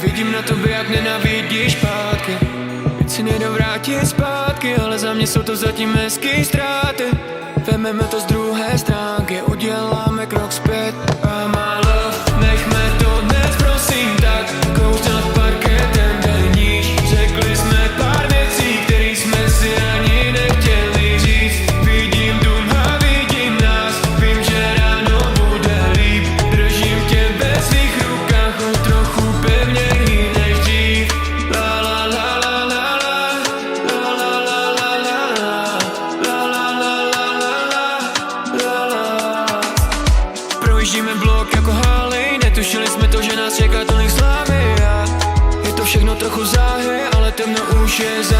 Vidím na tobě, jak nenavidíš pátky. Teď si nejdou vrátit zpátky, ale za mě jsou to zatím hezký ztráty. Vememe to z druhé stránky, uděláme krok zpět. A má love, nechme to dnes prosím tak. Kouř nad parketem, deníš. Řekli jsme pár věcí, který jsme si ani nechtěli říct. Vidím dům a vidím nás, vím, že ráno bude líp. Držím tě ve svých rukách, o trochu pevněji než dřív. La la la la la la, la la la la la la, la la la la la la. Projíždíme blok jako haly, netušili jsme to, že nás čeká tolik slávy. Je to všechno trochu záhy, ale temno už je za